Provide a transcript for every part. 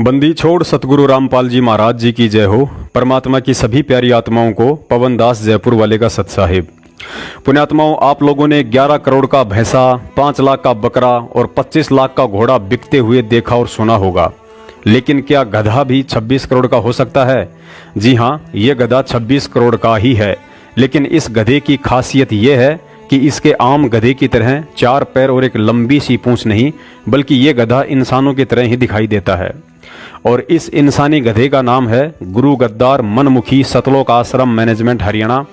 बंदी छोड़ सतगुरु रामपाल जी महाराज जी की जय हो। परमात्मा की सभी प्यारी आत्माओं को पवन दास जयपुर वाले का सत साहिब। पुण्यात्माओं, आप लोगों ने 11 करोड़ का भैंसा, 5 लाख का बकरा और 25 लाख का घोड़ा बिकते हुए देखा और सुना होगा, लेकिन क्या गधा भी 26 करोड़ का हो सकता है? जी हाँ, यह गधा 26 करोड़ का ही है, लेकिन इस गधे की खासियत यह है कि इसके आम गधे की तरह 4 पैर और एक लंबी सी पूंछ नहीं, बल्कि ये गधा इंसानों की तरह ही दिखाई देता है। और इस इंसानी गधे का नाम है गुरु गद्दार मनमुखी सतलोक आश्रम मैनेजमेंट हरियाणा,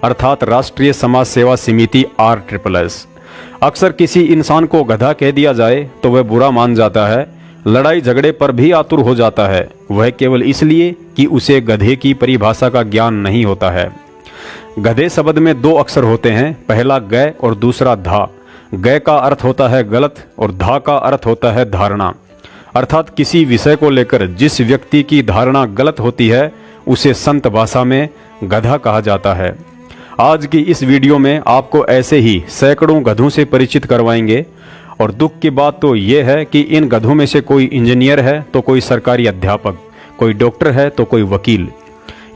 अर्थात राष्ट्रीय समाज सेवा समिति RSSS। अक्सर किसी इंसान को गधा कह दिया जाए तो वह बुरा मान जाता है, लड़ाई झगड़े पर भी आतुर हो जाता है, वह केवल इसलिए कि उसे गधे की परिभाषा का ज्ञान नहीं होता है। गधे शब्द में 2 अक्षर होते हैं, पहला गय और दूसरा धा। गय का अर्थ होता है गलत और धा का अर्थ होता है धारणा, अर्थात किसी विषय को लेकर जिस व्यक्ति की धारणा गलत होती है उसे संत भाषा में गधा कहा जाता है। आज की इस वीडियो में आपको ऐसे ही सैकड़ों गधों से परिचित करवाएंगे, और दुख की बात तो यह है कि इन गधों में से कोई इंजीनियर है तो कोई सरकारी अध्यापक, कोई डॉक्टर है तो कोई वकील।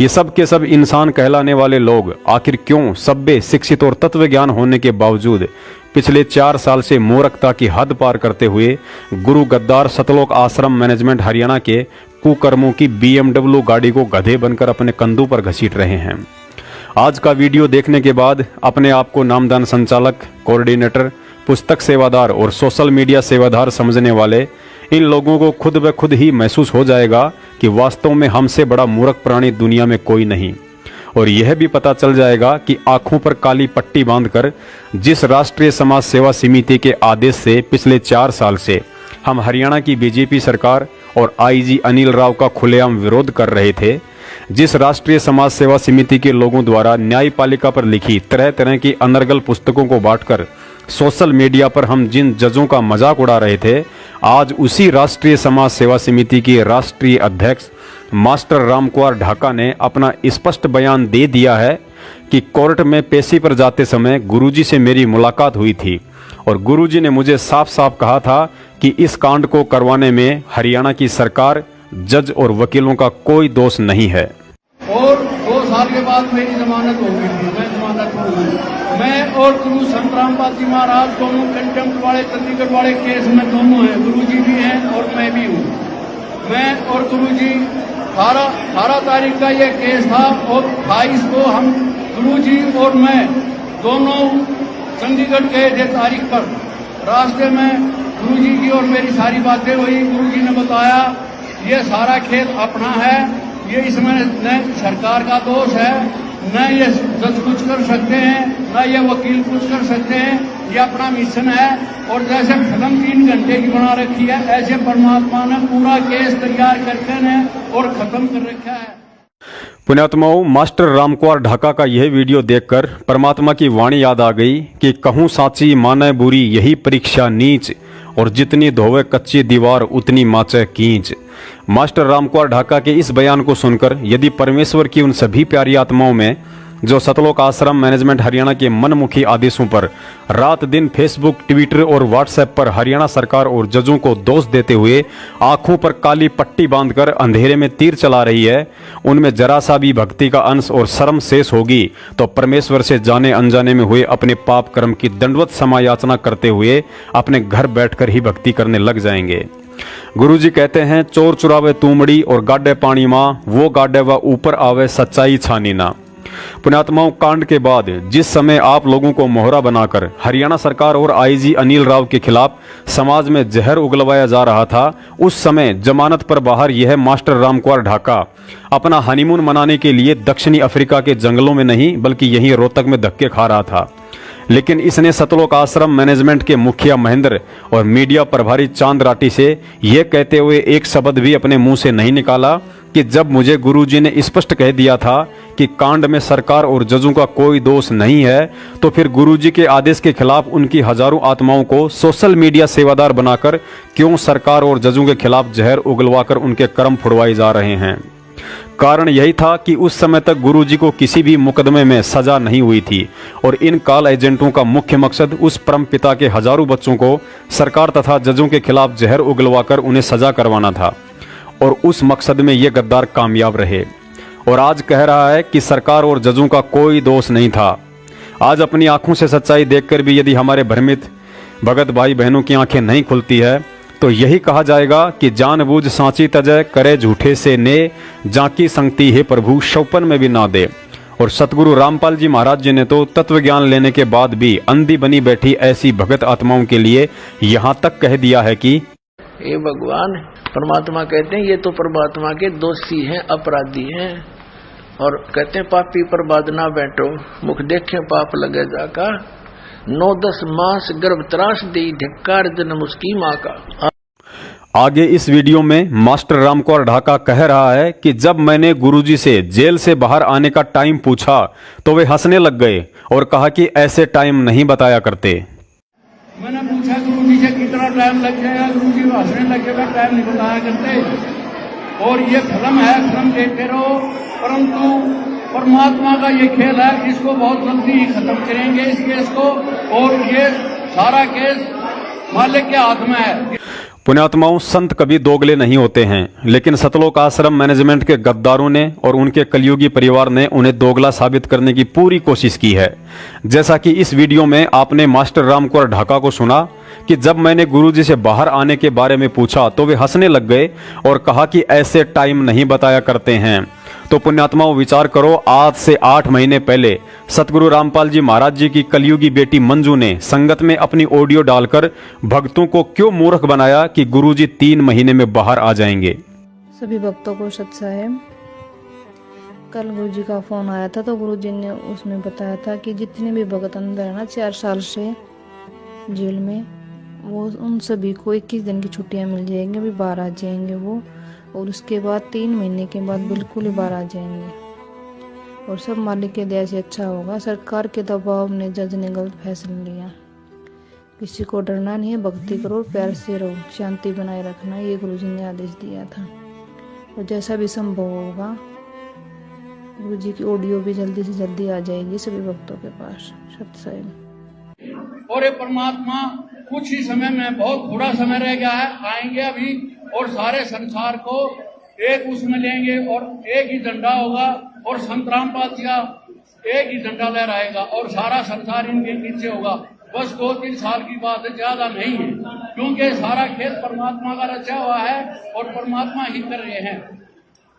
ये सब के सब इंसान कहलाने वाले लोग आखिर क्यों सभ्य, शिक्षित और तत्व ज्ञान होने के बावजूद पिछले 4 साल से मूर्खता की हद पार करते हुए गुरु गद्दार सतलोक आश्रम मैनेजमेंट हरियाणा के कुकर्मों की BMW गाड़ी को गधे बनकर अपने कंधों पर घसीट रहे हैं? आज का वीडियो देखने के बाद अपने आप को नामदान संचालक, कोऑर्डिनेटर, पुस्तक सेवादार और सोशल मीडिया सेवादार समझने वाले इन लोगों को खुद ब खुद ही महसूस हो जाएगा कि वास्तव में हमसे बड़ा मूर्ख प्राणी दुनिया में कोई नहीं। और यह भी पता चल जाएगा कि आंखों पर काली पट्टी बांधकर जिस राष्ट्रीय समाज सेवा समिति के आदेश से पिछले 4 साल से हम हरियाणा की बीजेपी सरकार और IG अनिल राव का खुलेआम विरोध कर रहे थे, जिस राष्ट्रीय समाज सेवा समिति के लोगों द्वारा न्यायपालिका पर लिखी तरह तरह की अनर्गल पुस्तकों को बांटकर सोशल मीडिया पर हम जिन जजों का मजाक उड़ा रहे थे, आज उसी राष्ट्रीय समाज सेवा समिति के राष्ट्रीय अध्यक्ष मास्टर रामकुमार ढाका ने अपना स्पष्ट बयान दे दिया है कि कोर्ट में पेशी पर जाते समय गुरुजी से मेरी मुलाकात हुई थी और गुरुजी ने मुझे साफ साफ कहा था कि इस कांड को करवाने में हरियाणा की सरकार, जज और वकीलों का कोई दोष नहीं है। और 2 साल के बाद मेरी जमानत हो गई थी, मैं जमानत हो गई। मैं और गुरु संत रामपाल जी महाराज दोनों कंटेम्प्ट वाले, चंडीगढ़ वाले केस में दोनों हैं, गुरुजी भी हैं और मैं भी हूँ। मैं और गुरुजी 18 तारीख का ये केस था और 28 को हम गुरुजी और मैं दोनों चंडीगढ़ गए थे तारीख पर। रास्ते में गुरुजी की और मेरी सारी बातें हुई। गुरुजी ने बताया ये सारा खेल अपना है, ये इसमें न सरकार का दोष है, न ये जज कुछ कर सकते हैं, न ये वकील कुछ कर सकते हैं, ये अपना मिशन है। और जैसे फिल्म 3 घंटे की बना रखी है, ऐसे परमात्मा ने पूरा केस तैयार करके ने और खत्म कर रखा है। पुण्यात्माओं, मास्टर रामकुमार ढाका का यह वीडियो देखकर परमात्मा की वाणी याद आ गई कि कहूँ साची माने बुरी यही परीक्षा नीच, और जितनी धोवे कच्ची दीवार उतनी माचे कींच। मास्टर रामकुमार ढाका के इस बयान को सुनकर यदि परमेश्वर की उन सभी प्यारी आत्माओं में जो सतलोक आश्रम मैनेजमेंट हरियाणा के मनमुखी आदेशों पर रात दिन फेसबुक, ट्विटर और व्हाट्सएप पर हरियाणा सरकार और जजों को दोष देते हुए आंखों पर काली पट्टी बांधकर अंधेरे में तीर चला रही है, उनमें जरा सा भी भक्ति का अंश और शर्म शेष होगी तो परमेश्वर से जाने अनजाने में हुए अपने पाप कर्म की दंडवत समायाचना करते हुए अपने घर बैठकर ही भक्ति करने लग जाएंगे। गुरुजी कहते हैं, चोर चुरावे तूमड़ी और गाडे पानी माँ, वो गाडे व ऊपर आवे सच्चाई छानी ना। पुण्यात्माओं, कांड के बाद जिस समय आप लोगों को मोहरा बनाकर हरियाणा सरकार और IG अनिल राव के खिलाफ समाज में जहर उगलवाया जा रहा था, उस समय जमानत पर बाहर यह मास्टर रामकुमार ढाका अपना हनीमून मनाने के लिए दक्षिणी अफ्रीका के जंगलों में नहीं बल्कि यहीं रोहतक में धक्के खा रहा था। लेकिन इसने सतलोक आश्रम मैनेजमेंट के मुखिया महेंद्र और मीडिया प्रभारी चांद राठी से यह कहते हुए एक शब्द भी अपने मुंह से नहीं निकाला कि जब मुझे गुरुजी ने स्पष्ट कह दिया था कि कांड में सरकार और जजों का कोई दोष नहीं है, तो फिर गुरुजी के आदेश के खिलाफ उनकी हजारों आत्माओं को सोशल मीडिया सेवादार बनाकर क्यों सरकार और जजों के खिलाफ जहर उगलवाकर उनके कर्म फुड़वाए जा रहे हैं? कारण यही था कि उस समय तक गुरुजी को किसी भी मुकदमे में सजा नहीं हुई थी और इन काल एजेंटों का मुख्य मकसद उस परम पिता के हजारों बच्चों को सरकार तथा जजों के खिलाफ जहर उगलवाकर उन्हें सजा करवाना था। और उस मकसद में ये गद्दार कामयाब रहे। और आज कह रहा है कि सरकार और जजों का कोई दोष नहीं था। आज अपनी आंखों से सच्चाई देखकर भी यदि हमारे भ्रमित भगत भाई बहनों की आंखें नहीं खुलती है तो यही कहा जाएगा कि जानबूझ सांची तजय करे झूठे से ने, जाकी संगति है प्रभु शौपन में भी ना दे। और सतगुरु रामपाल जी महाराज जी ने तो तत्व ज्ञान लेने के बाद भी अंधी बनी बैठी ऐसी भगत आत्माओं के लिए यहाँ तक कह दिया है कि ये भगवान परमात्मा कहते हैं ये तो परमात्मा के दोषी हैं, अपराधी हैं। और कहते हैं पापी पर बाद ना बैठो, मुख देखे पाप लगे जाका, 9-10 मास गर्भ त्रास दी, धिक्कार जन्म उसकी माँ का। आगे इस वीडियो में मास्टर रामकुमार ढाका कह रहा है कि जब मैंने गुरुजी से जेल से बाहर आने का टाइम पूछा तो वे हंसने लग गए और कहा कि ऐसे टाइम नहीं बताया करते। मैंने पूछा गुरुजी से कितना टाइम लग जाएगा, गुरुजी हंसने लग गए, टाइम नहीं बताया करते। और ये फिल्म है, फिल्म देखते रहो, परंतु परमात्मा का ये खेल है, इसको बहुत जल्दी ही खत्म करेंगे इस केस को। और ये सारा केस मालिक के हाथ में है। पुण्यात्माओं, संत कभी दोगले नहीं होते हैं, लेकिन सतलोक आश्रम मैनेजमेंट के गद्दारों ने और उनके कलयुगी परिवार ने उन्हें दोगला साबित करने की पूरी कोशिश की है। जैसा कि इस वीडियो में आपने मास्टर रामकुमार ढाका को सुना कि जब मैंने गुरुजी से बाहर आने के बारे में पूछा तो वे हंसने लग गए और कहा कि ऐसे टाइम नहीं बताया करते हैं। तो पुण्यात्माओं, विचार करो, आज से 8 महीने पहले सतगुरु रामपाल जी महाराज जी की कलयुगी बेटी मंजू ने संगत में अपनी ऑडियो डालकर भक्तों को क्यों मूर्ख बनाया कि गुरुजी 3 महीने में बाहर आ जाएंगे। सभी भक्तों को सत साहेब, कल गुरुजी का फोन आया था तो गुरुजी ने उसमें बताया था कि जितने भी भगत अंदर है ना 4 साल से जेल में, वो उन सभी को 21 दिन की छुट्टियां मिल जाएंगी, अभी बाहर आ जाएंगे वो। और उसके बाद 3 महीने के बाद बिल्कुल ही बाहर आ जाएंगे। और सब मालिक के दया से अच्छा होगा। सरकार के दबाव ने जज ने गलत फैसला लिया। किसी को डरना नहीं है, भक्ति करो, प्यार से रहो, शांति बनाए रखना, ये गुरुजी ने आदेश दिया था। और जैसा भी संभव होगा गुरुजी की ऑडियो भी जल्दी से जल्दी आ जाएगी सभी भक्तों के पास। सत साहिब। और ये परमात्मा कुछ ही समय में, बहुत थोड़ा समय रह गया है, आएंगे अभी और सारे संसार को एक उसमें लेंगे और एक ही झंडा होगा और संत रामपाल जी का एक ही झंडा लहराएगा और सारा संसार इनके पीछे होगा। बस 2-3 साल की बात है, ज्यादा नहीं है, क्योंकि सारा खेल परमात्मा का रचा हुआ है और परमात्मा ही कर रहे हैं।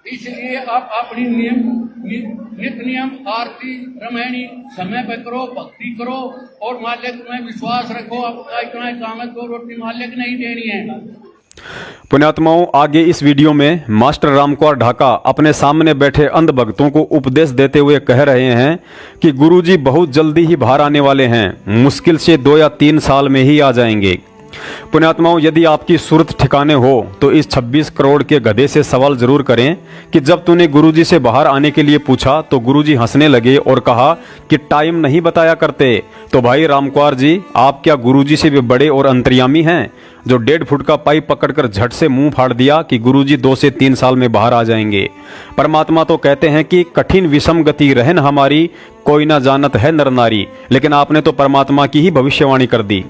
इसलिए आप अपनी नित नियम आरती रामायणी समय पे करो, भक्ति करो और मालिक में विश्वास रखो। आपका इतना काम है, 2 रोटी मालिक नहीं देनी है। पुण्यात्माओं, आगे इस वीडियो में मास्टर रामकुमार ढाका अपने सामने बैठे अंध भक्तों को उपदेश देते हुए कह रहे हैं कि गुरुजी बहुत जल्दी ही बाहर आने वाले हैं, मुश्किल से 2 या 3 साल में ही आ जाएंगे। पुण्यात्माओं, यदि आपकी सूरत ठिकाने हो तो इस 26 करोड़ के गधे से सवाल जरूर करें कि जब तूने गुरुजी से बाहर आने के लिए पूछा तो गुरुजी हंसने लगे और कहा कि टाइम नहीं बताया करते। तो भाई रामकुमार जी, आप क्या गुरुजी से भी बड़े और अंतर्यामी हैं जो 1.5 फुट का पाइप पकड़कर झट से मुंह फाड़ दिया कि गुरुजी 2 से 3 साल में बाहर आ जाएंगे। परमात्मा तो कहते हैं कि कठिन विषम गति रहन हमारी, कोई ना जानत है नर नारी, लेकिन आपने तो परमात्मा की ही भविष्यवाणी कर दी।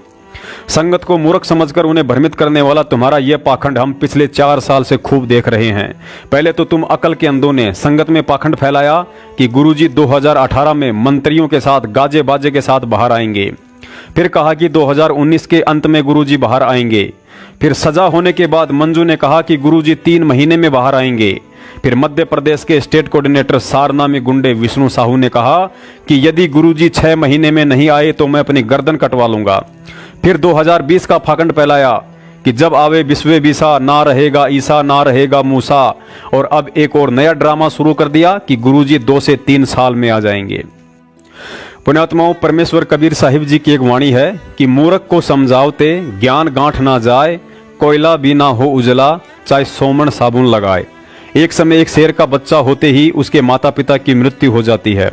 संगत को मूर्ख समझकर उन्हें भ्रमित करने वाला तुम्हारा यह पाखंड हम पिछले 4 साल से खूब देख रहे हैं। पहले तो तुम अकल के अंधों ने संगत में पाखंड फैलाया कि गुरुजी 2018 में मंत्रियों के साथ गाजे बाजे के साथ बाहर आएंगे। फिर कहा कि 2019 के अंत में गुरुजी बाहर आएंगे। फिर सजा होने के बाद मंजू ने कहा कि गुरुजी 3 महीने में बाहर आएंगे। फिर मध्य प्रदेश के स्टेट कोऑर्डिनेटर सारनामी गुंडे विष्णु साहू ने कहा कि यदि गुरुजी 6 महीने में नहीं आए तो मैं अपनी गर्दन कटवा लूंगा। फिर 2020 का फाकंड फैलाया कि जब आवे विश्वे बीसा, ना रहेगा ईसा ना रहेगा मूसा। और अब एक और नया ड्रामा शुरू कर दिया कि गुरुजी 2 से 3 साल में आ जाएंगे। पुण्यात्माओं, परमेश्वर कबीर साहिब जी की एक वाणी है कि मूर्ख को समझाओते ज्ञान गांठ ना जाए, कोयला भी ना हो उजला, चाहे सोमन साबुन लगाए। एक समय एक शेर का बच्चा होते ही उसके माता पिता की मृत्यु हो जाती है।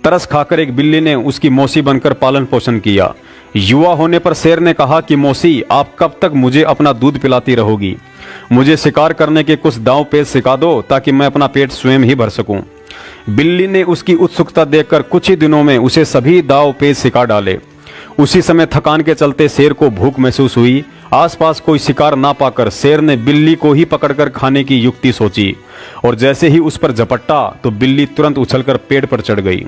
तरस खाकर एक बिल्ली ने उसकी मौसी बनकर पालन पोषण किया। युवा होने पर शेर ने कहा कि मौसी, आप कब तक मुझे अपना दूध पिलाती रहोगी? मुझे शिकार करने के कुछ दांव पेच सिखा दो ताकि मैं अपना पेट स्वयं ही भर सकूं। बिल्ली ने उसकी उत्सुकता देखकर कुछ ही दिनों में उसे सभी दांव पेच सिखा डाले। उसी समय थकान के चलते शेर को भूख महसूस हुई। आसपास कोई शिकार ना पाकर शेर ने बिल्ली को ही पकड़कर खाने की युक्ति सोची और जैसे ही उस पर झपट्टा तो बिल्ली तुरंत उछलकर पेड़ पर चढ़ गई।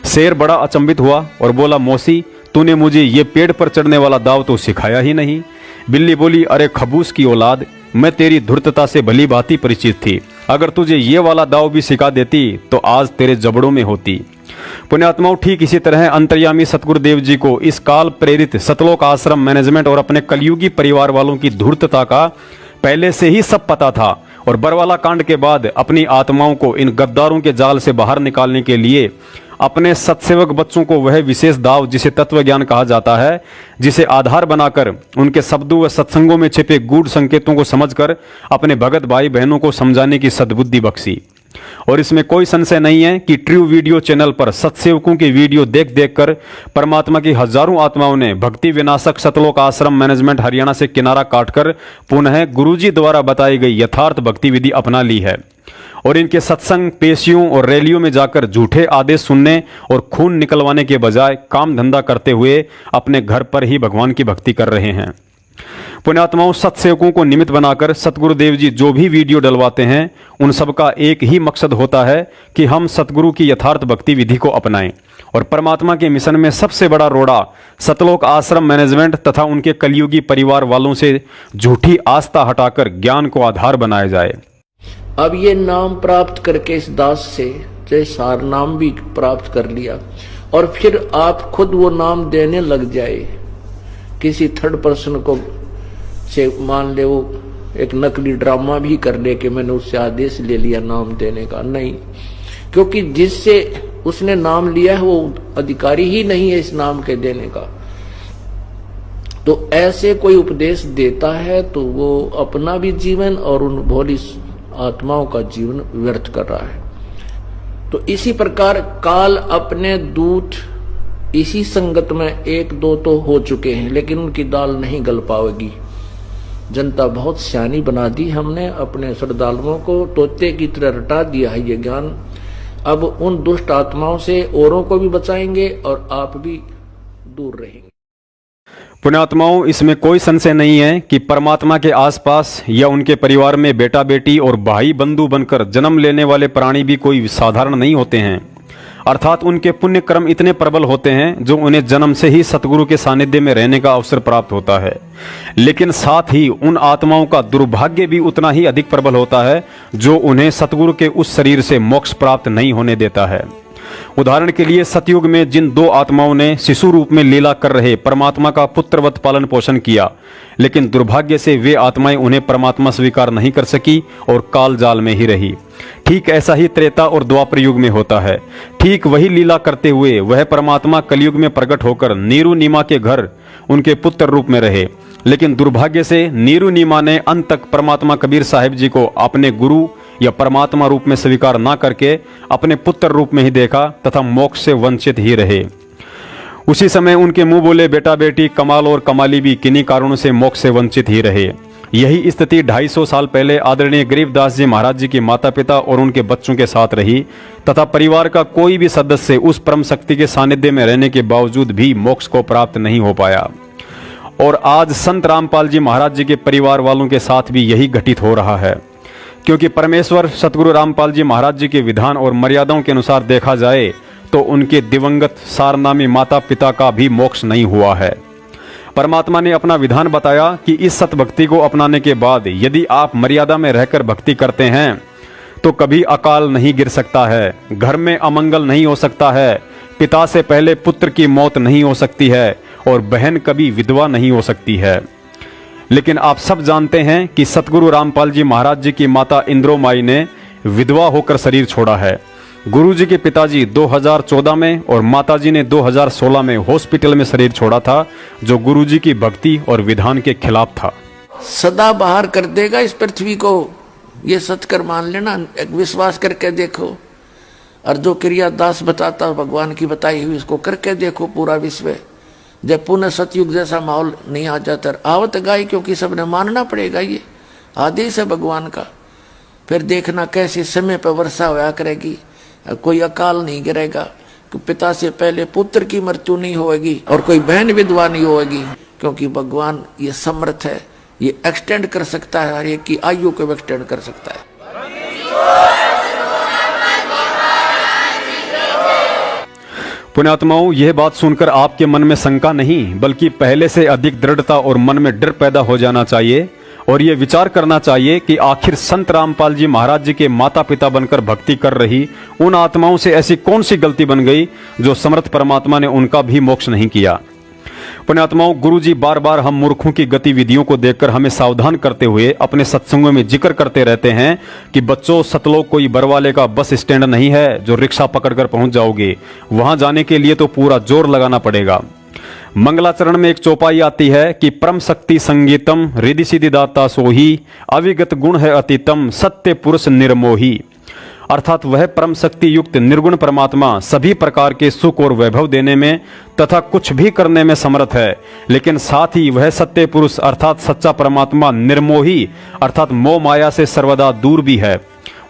शेर बड़ा अचंभित हुआ और बोला, मौसी, तूने मुझे ये पेड़ पर चढ़ने वाला दाव तो सिखाया ही नहीं। बिल्ली बोली, अरे खबूस की औलाद, मैं तेरी धूर्तता से भली भांति परिचित थी। अगर तुझे ये वाला दाव भी सिखा देती तो आज तेरे जबड़ों में होती। पुण्यात्माओं, ठीक इसी तरह अंतर्यामी सतगुरुदेव जी को इस काल प्रेरित सतलोक आश्रम मैनेजमेंट और अपने कलयुगी परिवार वालों की धूर्तता का पहले से ही सब पता था और बरवाला कांड के बाद अपनी आत्माओं को इन गद्दारों के जाल से बाहर निकालने के लिए अपने सत्सेवक बच्चों को वह विशेष दाव जिसे तत्व ज्ञान कहा जाता है, जिसे आधार बनाकर उनके शब्दों व सत्संगों में छिपे गूढ़ संकेतों को समझकर अपने भगत भाई बहनों को समझाने की सद्बुद्धि बख्शी। और इसमें कोई संशय नहीं है कि ट्रू वीडियो चैनल पर सत्सेवकों की वीडियो देख देख कर परमात्मा की हजारों आत्माओं ने भक्ति विनाशक सतलोक आश्रम मैनेजमेंट हरियाणा से किनारा काटकर पुनः गुरुजी द्वारा बताई गई यथार्थ भक्ति विधि अपना ली है और इनके सत्संग, पेशियों और रैलियों में जाकर झूठे आदेश सुनने और खून निकलवाने के बजाय काम धंधा करते हुए अपने घर पर ही भगवान की भक्ति कर रहे हैं। पुण्यात्माओं, सत्सेवकों को निमित्त बनाकर सतगुरुदेव जी जो भी वीडियो डलवाते हैं उन सबका एक ही मकसद होता है कि हम सतगुरु की यथार्थ भक्ति विधि को अपनाएं और परमात्मा के मिशन में सबसे बड़ा रोड़ा सतलोक आश्रम मैनेजमेंट तथा उनके कलयुगी परिवार वालों से झूठी आस्था हटाकर ज्ञान को आधार बनाया जाए। अब ये नाम प्राप्त करके इस दास से सार नाम भी प्राप्त कर लिया और फिर आप खुद वो नाम देने लग जाए किसी थर्ड पर्सन को से, मान ले वो एक नकली ड्रामा भी कर ले कि मैंने उससे आदेश ले लिया नाम देने का। नहीं, क्योंकि जिससे उसने नाम लिया है वो अधिकारी ही नहीं है इस नाम के देने का। तो ऐसे कोई उपदेश देता है तो वो अपना भी जीवन और उन भोली आत्माओं का जीवन व्यर्थ कर रहा है। तो इसी प्रकार काल अपने दूत इसी संगत में एक दो तो हो चुके हैं लेकिन उनकी दाल नहीं गल पाएगी। जनता बहुत सियानी बना दी हमने, अपने श्रद्धालुओं को तोते की तरह रटा दिया है ये ज्ञान। अब उन दुष्ट आत्माओं से औरों को भी बचाएंगे और आप भी दूर रहेंगे। पुण्यात्माओं, इसमें कोई संशय नहीं है कि परमात्मा के आसपास या उनके परिवार में बेटा बेटी और भाई बंधु बनकर जन्म लेने वाले प्राणी भी कोई साधारण नहीं होते हैं। अर्थात उनके पुण्य कर्म इतने प्रबल होते हैं जो उन्हें जन्म से ही सतगुरु के सानिध्य में रहने का अवसर प्राप्त होता है। लेकिन साथ ही उन आत्माओं का दुर्भाग्य भी उतना ही अधिक प्रबल होता है जो उन्हें सतगुरु के उस शरीर से मोक्ष प्राप्त नहीं होने देता है। उदाहरण के लिए सतयुग में जिन दो आत्माओं ने शिशु रूप में लीला कर रहे परमात्मा का पुत्रवत पालन पोषण किया, लेकिन दुर्भाग्य से वे आत्माएं उन्हें परमात्मा स्वीकार नहीं कर सकी और काल जाल में ही रही। ठीक ऐसा ही त्रेता और द्वापर युग में होता है। ठीक वही लीला करते हुए वह परमात्मा कलयुग में प्रकट होकर नीरू नीमा के घर उनके पुत्र रूप में रहे, लेकिन दुर्भाग्य से नीरू नीमा ने अंत तक परमात्मा कबीर साहिब जी को अपने गुरु या परमात्मा रूप में स्वीकार ना करके अपने पुत्र रूप में ही देखा तथा मोक्ष से वंचित ही रहे। उसी समय उनके मुंह बोले बेटा बेटी कमाल और कमाली भी किन्हीं कारणों से मोक्ष से वंचित ही रहे। यही स्थिति 250 साल पहले आदरणीय गरीबदास जी महाराज जी के माता पिता और उनके बच्चों के साथ रही तथा परिवार का कोई भी सदस्य उस परम शक्ति के सानिध्य में रहने के बावजूद भी मोक्ष को प्राप्त नहीं हो पाया। और आज संत रामपाल जी महाराज जी के परिवार वालों के साथ भी यही घटित हो रहा है, क्योंकि परमेश्वर सतगुरु रामपाल जी महाराज जी के विधान और मर्यादाओं के अनुसार देखा जाए तो उनके दिवंगत सारनामी माता पिता का भी मोक्ष नहीं हुआ है। परमात्मा ने अपना विधान बताया कि इस सतभक्ति को अपनाने के बाद यदि आप मर्यादा में रहकर भक्ति करते हैं तो कभी अकाल नहीं गिर सकता है, घर में अमंगल नहीं हो सकता है, पिता से पहले पुत्र की मौत नहीं हो सकती है और बहन कभी विधवा नहीं हो सकती है। लेकिन आप सब जानते हैं कि सतगुरु रामपाल जी महाराज जी की माता इंद्रोमाई ने विधवा होकर शरीर छोड़ा है। गुरुजी के पिताजी 2014 में और माताजी ने 2016 में हॉस्पिटल में शरीर छोड़ा था, जो गुरुजी की भक्ति और विधान के खिलाफ था। सदा बाहर कर देगा इस पृथ्वी को, ये सच कर मान लेना, एक विश्वास करके देखो। और जो क्रिया दास बताता भगवान की बताई हुई उसको करके देखो पूरा विश्व। जब पुनः सतयुग जैसा माहौल नहीं आ जाता, आवत गाय, क्योंकि सबने मानना पड़ेगा, ये आदेश है भगवान का। फिर देखना कैसे समय पर वर्षा होया करेगी, कोई अकाल नहीं गिरेगा, कि पिता से पहले पुत्र की मृत्यु नहीं होगी और कोई बहन विधवा नहीं होगी, क्योंकि भगवान ये समर्थ है, ये एक्सटेंड कर सकता है, हर एक की आयु को एक्सटेंड कर सकता है। पुण्यात्माओं, यह बात सुनकर आपके मन में शंका नहीं बल्कि पहले से अधिक दृढ़ता और मन में डर पैदा हो जाना चाहिए और ये विचार करना चाहिए कि आखिर संत रामपाल जी महाराज जी के माता पिता बनकर भक्ति कर रही उन आत्माओं से ऐसी कौन सी गलती बन गई जो समर्थ परमात्मा ने उनका भी मोक्ष नहीं किया। पुण्यात्माओं, गुरु जी बार बार हम मूर्खों की गतिविधियों को देखकर हमें सावधान करते हुए अपने सत्संगों में जिक्र करते रहते हैं कि बच्चों, सतलोक कोई बरवाले का बस स्टैंड नहीं है जो रिक्शा पकड़कर पहुंच जाओगे। वहां जाने के लिए तो पूरा जोर लगाना पड़ेगा। मंगलाचरण में एक चौपाई आती है कि परम शक्ति संगीतम रिद्धि सिद्धि दाता सोही, अविगत गुण है अतीतम सत्य पुरुष निर्मोही। अर्थात वह परम शक्ति युक्त निर्गुण परमात्मा सभी प्रकार के सुख और वैभव देने में तथा कुछ भी करने में समर्थ है, लेकिन साथ ही वह सत्य पुरुष अर्थात सच्चा परमात्मा निर्मोही अर्थात मोह माया से सर्वदा दूर भी है।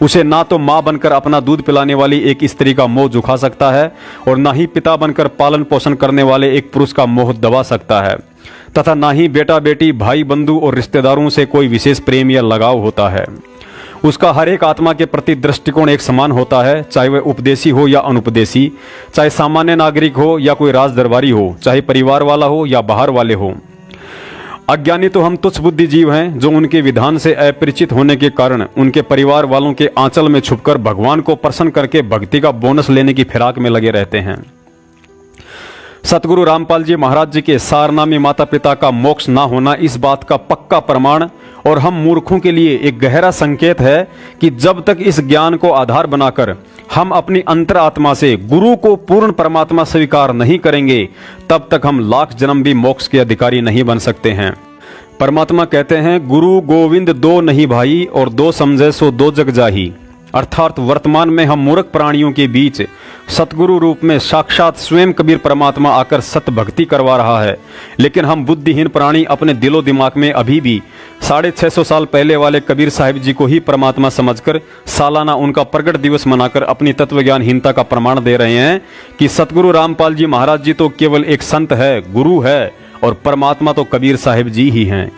उसे ना तो मां बनकर अपना दूध पिलाने वाली एक स्त्री का मोह झुका सकता है और ना ही पिता बनकर पालन पोषण करने वाले एक पुरुष का मोह दबा सकता है, तथा ना ही बेटा बेटी भाई बंधु और रिश्तेदारों से कोई विशेष प्रेम या लगाव होता है। उसका हर एक आत्मा के प्रति दृष्टिकोण एक समान होता है, चाहे वह उपदेशी हो या अनुपदेशी, चाहे सामान्य नागरिक हो या कोई राज दरबारी हो, चाहे परिवार वाला हो या बाहर वाले हो। अज्ञानी तो हम तुच्छ बुद्धि जीव हैं जो उनके विधान से अपरिचित होने के कारण उनके परिवार वालों के आंचल में छुपकर भगवान को प्रसन्न करके भक्ति का बोनस लेने की फिराक में लगे रहते हैं। सतगुरु रामपाल जी महाराज जी के सारनामी माता पिता का मोक्ष ना होना इस बात का पक्का प्रमाण और हम मूर्खों के लिए एक गहरा संकेत है कि जब तक इस ज्ञान को आधार बनाकर हम अपनी अंतरात्मा से गुरु को पूर्ण परमात्मा स्वीकार नहीं करेंगे, तब तक हम लाख जन्म भी मोक्ष के अधिकारी नहीं बन सकते हैं। परमात्मा कहते हैं, गुरु गोविंद दो नहीं भाई और दो समझे सो दो जग जाही। अर्थात वर्तमान में हम मूर्ख प्राणियों के बीच सतगुरु रूप में साक्षात स्वयं कबीर परमात्मा आकर सत भक्ति करवा रहा है, लेकिन हम बुद्धिहीन प्राणी अपने दिलो दिमाग में अभी भी 650 साल पहले वाले कबीर साहिब जी को ही परमात्मा समझकर सालाना उनका प्रगट दिवस मनाकर अपनी तत्वज्ञानहीनता का प्रमाण दे रहे हैं कि सतगुरु रामपाल जी महाराज जी तो केवल एक संत है, गुरु है, और परमात्मा तो कबीर साहिब जी ही हैं।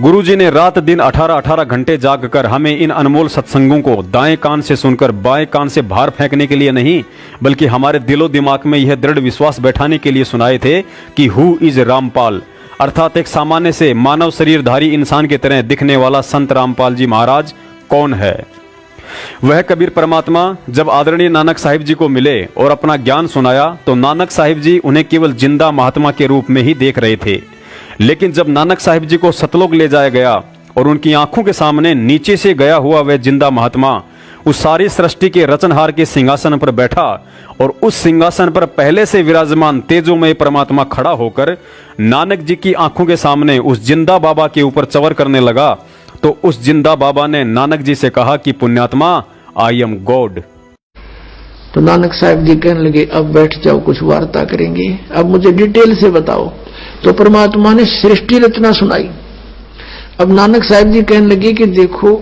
गुरु जी ने रात दिन 18-18 घंटे जागकर हमें इन अनमोल सत्संगों को दाएं कान से सुनकर बाएं कान से बाहर फेंकने के लिए नहीं, बल्कि हमारे दिलो दिमाग में यह दृढ़ विश्वास बैठाने के लिए सुनाए थे कि हु इज रामपाल, अर्थात एक सामान्य से मानव शरीरधारी इंसान की तरह दिखने वाला संत रामपाल जी महाराज कौन है। वह कबीर परमात्मा जब आदरणीय नानक साहिब जी को मिले और अपना ज्ञान सुनाया तो नानक साहिब जी उन्हें केवल जिंदा महात्मा के रूप में ही देख रहे थे, लेकिन जब नानक साहिब जी को सतलोक ले जाया गया और उनकी आंखों के सामने नीचे से गया हुआ वह जिंदा महात्मा उस सारी सृष्टि के रचनहार के सिंहासन पर बैठा और उस सिंहासन पर पहले से विराजमान तेजोमय परमात्मा खड़ा होकर नानक जी की आंखों के सामने उस जिंदा बाबा के ऊपर चवर करने लगा, तो उस जिंदा बाबा ने नानक जी से कहा कि पुण्यात्मा, आई एम गॉड। तो नानक साहब जी कहने लगे, अब बैठ जाओ, कुछ वार्ता करेंगे, अब मुझे डिटेल से बताओ। तो परमात्मा ने सृष्टि रचना सुनाई। अब नानक साहब जी कहने लगे कि देखो,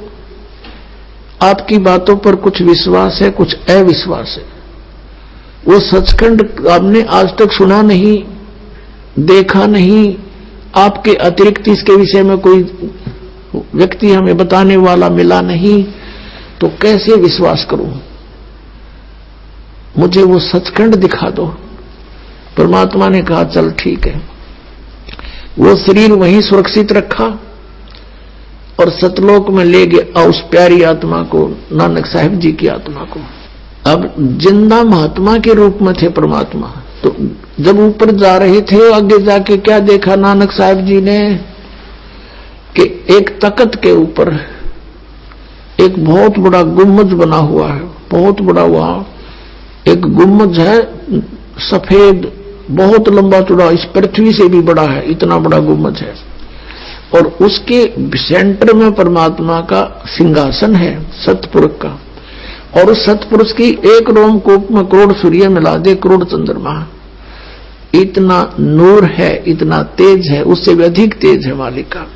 आपकी बातों पर कुछ विश्वास है, कुछ अविश्वास है। वो सचखंड आपने आज तक सुना नहीं, देखा नहीं, आपके अतिरिक्त इसके विषय में कोई व्यक्ति हमें बताने वाला मिला नहीं, तो कैसे विश्वास करूं? मुझे वो सचखंड दिखा दो। परमात्मा ने कहा, चल ठीक है। वो शरीर वहीं सुरक्षित रखा और सतलोक में ले गया उस प्यारी आत्मा को, नानक साहिब जी की आत्मा को। अब जिंदा महात्मा के रूप में थे परमात्मा। तो जब ऊपर जा रहे थे, आगे जाके क्या देखा नानक साहिब जी ने कि एक तख्त के ऊपर एक बहुत बड़ा गुम्बद बना हुआ है, बहुत बड़ा। वहां एक गुम्बद है सफेद, बहुत लंबा चौड़ा, इस पृथ्वी से भी बड़ा है, इतना बड़ा गुम्बद है। और उसके सेंटर में परमात्मा का सिंहासन है सतपुरुष का, और उस सतपुरुष की एक रोमकूप में करोड़ सूर्य मिला दे, करोड़ चंद्रमा। इतना नूर है, इतना तेज है, उससे भी अधिक तेज है मालिक का।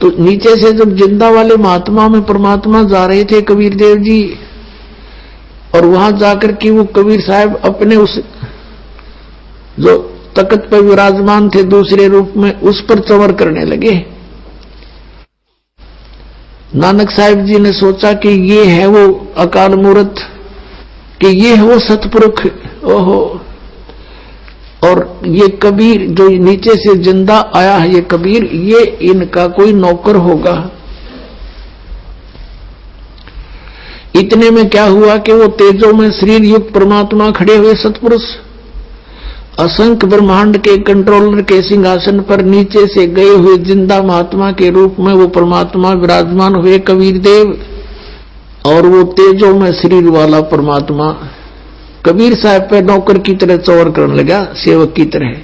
तो नीचे से जब जिंदा वाले महात्मा में परमात्मा जा रहे थे कबीर देव जी, और वहां जाकर के वो कबीर साहब अपने उस जो तख्त पर विराजमान थे दूसरे रूप में, उस पर चंवर करने लगे। नानक साहिब जी ने सोचा कि ये है वो अकाल मूर्त, कि ये है वो सतपुरुष, ओहो। और ये कबीर जो नीचे से जिंदा आया है, ये कबीर, ये इनका कोई नौकर होगा। इतने में क्या हुआ कि वो तेजों में शरीर युक्त परमात्मा खड़े हुए सतपुरुष असंख्य ब्रह्मांड के कंट्रोलर के सिंहासन पर नीचे से गए हुए जिंदा महात्मा के रूप में वो परमात्मा विराजमान हुए कबीर देव। और वो तेजों में शरीर वाला परमात्मा कबीर साहब पे नौकर की तरह चौर करने लगा, सेवक की तरह।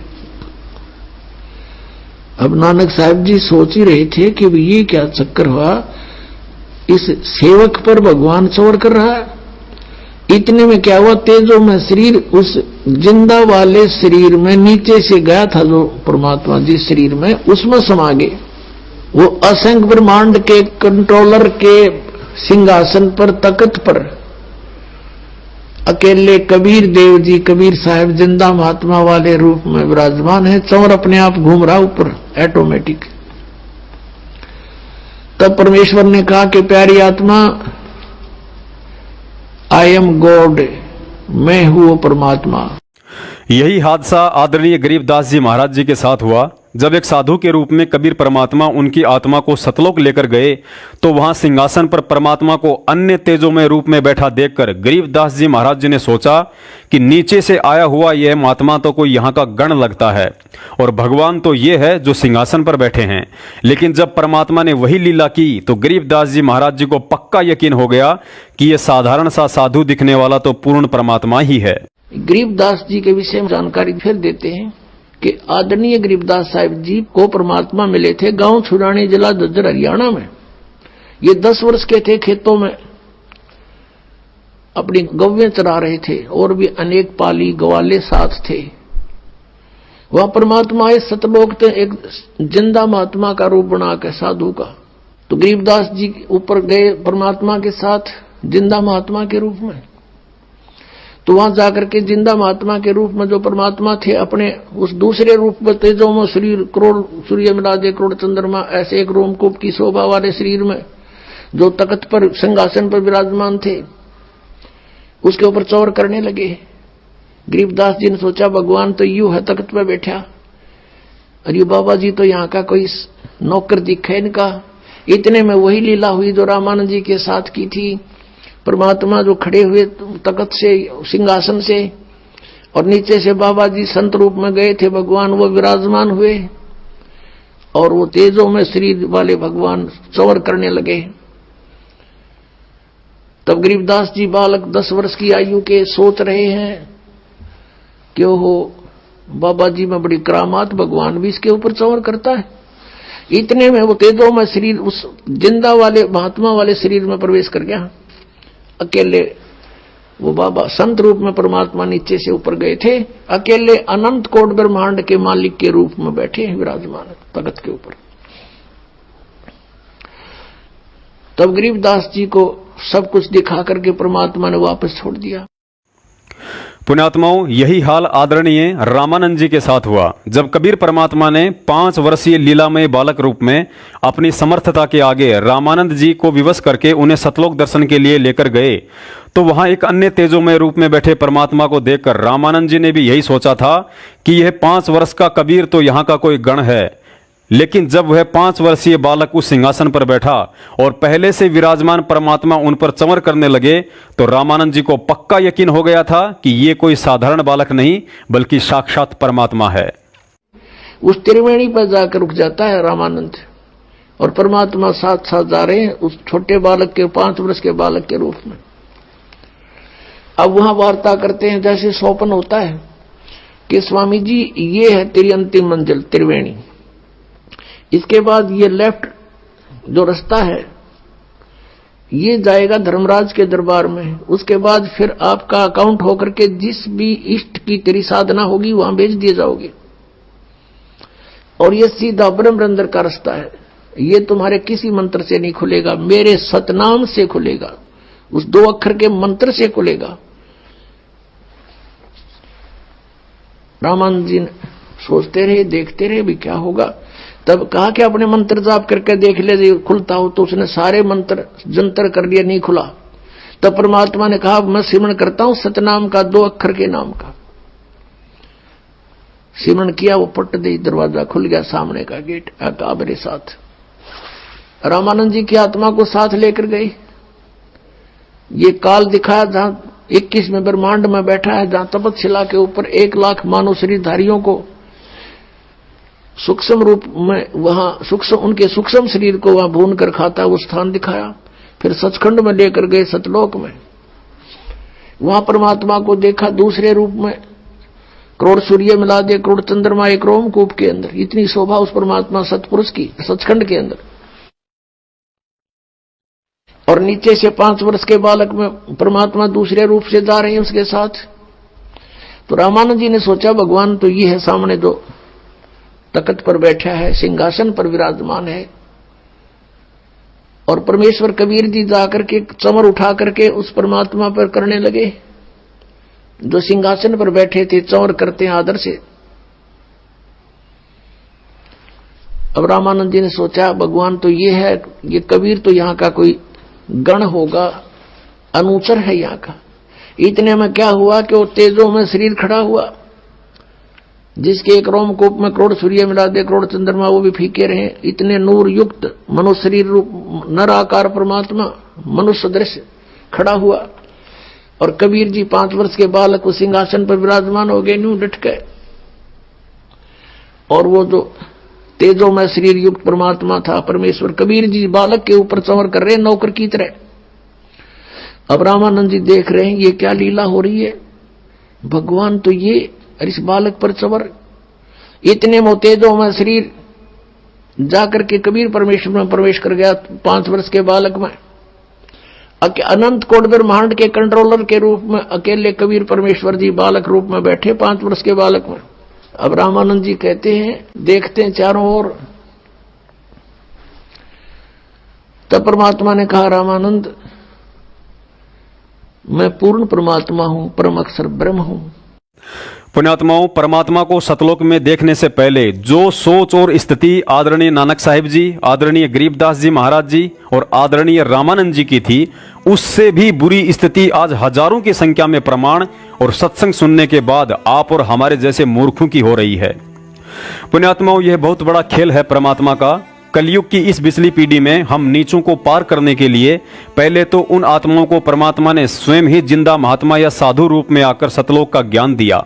अब नानक साहब जी सोच ही रहे थे कि ये क्या चक्कर हुआ, इस सेवक पर भगवान चौर कर रहा है। इतने में क्या हुआ, तेजों में शरीर उस जिंदा वाले शरीर में नीचे से गया था जो परमात्मा जिस शरीर में, उसमें समा गए। वो असंख्य ब्रह्मांड के कंट्रोलर के सिंहासन पर, तख्त पर अकेले कबीर देव जी, कबीर साहब जिंदा महात्मा वाले रूप में विराजमान है। चौर अपने आप घूम रहा ऊपर ऑटोमेटिक। तब परमेश्वर ने कहा कि प्यारी आत्मा, आई एम गॉड, मैं हूं वो परमात्मा। यही हादसा आदरणीय गरीबदास जी महाराज जी के साथ हुआ। जब एक साधु के रूप में कबीर परमात्मा उनकी आत्मा को सतलोक लेकर गए, तो वहां सिंहासन पर परमात्मा को अन्य तेजोमय रूप में बैठा देखकर गरीबदास जी महाराज जी ने सोचा कि नीचे से आया हुआ यह महात्मा तो कोई यहाँ का गण लगता है, और भगवान तो ये है जो सिंहासन पर बैठे हैं। लेकिन जब परमात्मा ने वही लीला की तो गरीबदास जी महाराज जी को पक्का यकीन हो गया कि यह साधारण सा साधु दिखने वाला तो पूर्ण परमात्मा ही है। गरीबदास जी के विषय में जानकारी फिर देते हैं कि आदरणीय गरीबदास साहिब जी को परमात्मा मिले थे गांव छुड़ानी, जिला झज्जर, हरियाणा में। ये 10 वर्ष के थे, खेतों में अपनी गौवें चरा रहे थे और भी अनेक पाली ग्वाले साथ थे। वहां परमात्मा आए, सतलोक थे, एक जिंदा महात्मा का रूप बना के साधु का। तो गरीबदास जी ऊपर गए परमात्मा के साथ जिंदा महात्मा के रूप में। तो वहां जाकर के जिंदा महात्मा के रूप में जो परमात्मा थे, अपने उस दूसरे रूप में तेजों में शरीर, करोड़ सूर्य मिला दे, करोड़ चंद्रमा, ऐसे एक रोमकूप की शोभा वाले शरीर में जो तख्त पर सिंहासन पर विराजमान थे, उसके ऊपर चौर करने लगे। गरीबदास जी ने सोचा भगवान तो यूं है तख्त पर बैठा, और ये बाबा जी तो यहाँ का कोई नौकर दिखा इनका। इतने में वही लीला हुई जो रामानंद जी के साथ की थी। परमात्मा जो खड़े हुए तख्त से, सिंहासन से, और नीचे से बाबा जी संत रूप में गए थे भगवान, वो विराजमान हुए और वो तेजों में शरीर वाले भगवान चौर करने लगे। तब गरीबदास जी बालक 10 वर्ष की आयु के सोच रहे हैं कि ओहो बाबा जी में बड़ी करामात, भगवान भी इसके ऊपर चौर करता है। इतने में वो तेजों में शरीर उस जिंदा वाले महात्मा वाले शरीर में प्रवेश कर गया। अकेले वो बाबा संत रूप में परमात्मा नीचे से ऊपर गए थे, अकेले अनंत कोट ब्रह्मांड के मालिक के रूप में बैठे हैं विराजमान तख्त के ऊपर। तब गरीबदास जी को सब कुछ दिखा करके परमात्मा ने वापस छोड़ दिया। पुण्यात्माओं, यही हाल आदरणीय रामानंद जी के साथ हुआ। जब कबीर परमात्मा ने 5 वर्षीय लीलामय बालक रूप में अपनी समर्थता के आगे रामानंद जी को विवश करके उन्हें सतलोक दर्शन के लिए लेकर गए, तो वहां एक अन्य तेजोमय रूप में बैठे परमात्मा को देखकर रामानंद जी ने भी यही सोचा था कि यह 5 वर्ष का कबीर तो यहाँ का कोई गण है। लेकिन जब वह 5 वर्षीय बालक उस सिंहासन पर बैठा और पहले से विराजमान परमात्मा उन पर चंवर करने लगे, तो रामानंद जी को पक्का यकीन हो गया था कि ये कोई साधारण बालक नहीं बल्कि साक्षात परमात्मा है। उस त्रिवेणी पर जाकर रुक जाता है रामानंद, और परमात्मा साथ साथ जा रहे हैं उस छोटे बालक के, 5 वर्ष के बालक के रूप में। अब वहां वार्ता करते हैं जैसे स्वप्न होता है कि स्वामी जी ये है तेरी अंतिम मंजिल त्रिवेणी, इसके बाद ये लेफ्ट जो रास्ता है ये जाएगा धर्मराज के दरबार में, उसके बाद फिर आपका अकाउंट होकर के जिस भी इष्ट की तेरी साधना होगी वहां भेज दिए जाओगे, और ये सीधा ब्रह्मरंध्र का रास्ता है, ये तुम्हारे किसी मंत्र से नहीं खुलेगा, मेरे सतनाम से खुलेगा। उस 2 अक्षर के मंत्र से खुलेगा। रामानंद जी सोचते रहे, देखते रहे भी क्या होगा। तब कहा कि अपने मंत्र जाप करके देख ले, खुलता हो। तो उसने सारे मंत्र जंतर कर लिया, नहीं खुला। तब परमात्मा ने कहा मैं सिमरण करता हूं सतनाम का, 2 अक्षर के नाम का। सिमरण किया, वो पट दे, दरवाजा खुल गया, सामने का गेट। आका मेरे साथ। रामानंद जी की आत्मा को साथ लेकर गई। ये काल दिखाया जहां 21वें ब्रह्मांड में बैठा है, जहां तपतशिला के ऊपर 1 लाख मानव शरीरधारियों को सूक्ष्म रूप में, वहां सूक्ष्म उनके सूक्ष्म शरीर को वहां भून कर खाता है, वो स्थान दिखाया। फिर सचखंड में लेकर गए, सतलोक में। वहां परमात्मा को देखा दूसरे रूप में। करोड़ सूर्य मिला दे, करोड़ चंद्रमा एक रोमकूप के अंदर। इतनी शोभा उस परमात्मा सतपुरुष की सचखंड के अंदर। और नीचे से 5 वर्ष के बालक में परमात्मा दूसरे रूप से जा रहे हैं उसके साथ। तो रामानंद जी ने सोचा भगवान तो ये है सामने, जो तख्त पर बैठा है, सिंहासन पर विराजमान है। और परमेश्वर कबीर जी जाकर के चमर उठा करके उस परमात्मा पर करने लगे। जो सिंहासन पर बैठे थे चमर करते हैं आदर से। अब रामानंद जी ने सोचा भगवान तो ये है, ये कबीर तो यहाँ का कोई गण होगा, अनुचर है यहाँ का। इतने में क्या हुआ कि वो तेजों में शरीर खड़ा हुआ, जिसके एक रोमकूप में करोड़ सूर्य मिला दे, करोड़ चंद्रमा, वो भी फीके रहे। इतने नूर युक्त मनुष्य शरीर रूप नर आकार परमात्मा मनुष्य दृश्य खड़ा हुआ। और कबीर जी 5 वर्ष के बालक उस सिंहासन पर विराजमान हो गए, न्यू डट गए। और वो जो तेजों में शरीर युक्त परमात्मा था परमेश्वर, कबीर जी बालक के ऊपर चंवर कर रहे, नौकर की तरह। अब रामानंद जी देख रहे हैं ये क्या लीला हो रही है। भगवान तो ये इस बालक पर चंवर। इतने में तेजों में शरीर जाकर के कबीर परमेश्वर में प्रवेश कर गया 5 वर्ष के बालक में। अनंत कोट ब्रह्मांड के कंट्रोलर के रूप में अकेले कबीर परमेश्वर जी बालक रूप में बैठे 5 वर्ष के बालक में। अब रामानंद जी कहते हैं, देखते हैं चारों ओर। तब परमात्मा ने कहा रामानंद मैं पूर्ण परमात्मा हूं, परम अक्षर ब्रह्म हूं। पुण्यात्माओं, परमात्मा को सतलोक में देखने से पहले जो सोच और स्थिति आदरणीय नानक साहिब जी, आदरणीय गरीबदास जी महाराज जी और आदरणीय रामानंद जी की थी, उससे भी बुरी स्थिति आज हजारों की संख्या में प्रमाण और सत्संग सुनने के बाद आप और हमारे जैसे मूर्खों की हो रही है। पुण्यात्माओं, यह बहुत बड़ा खेल है परमात्मा का। कलयुग की इस बिजली पीढ़ी में हम नीचों को पार करने के लिए पहले तो उन आत्माओं को परमात्मा ने स्वयं ही जिंदा महात्मा या साधु रूप में आकर सतलोक का ज्ञान दिया।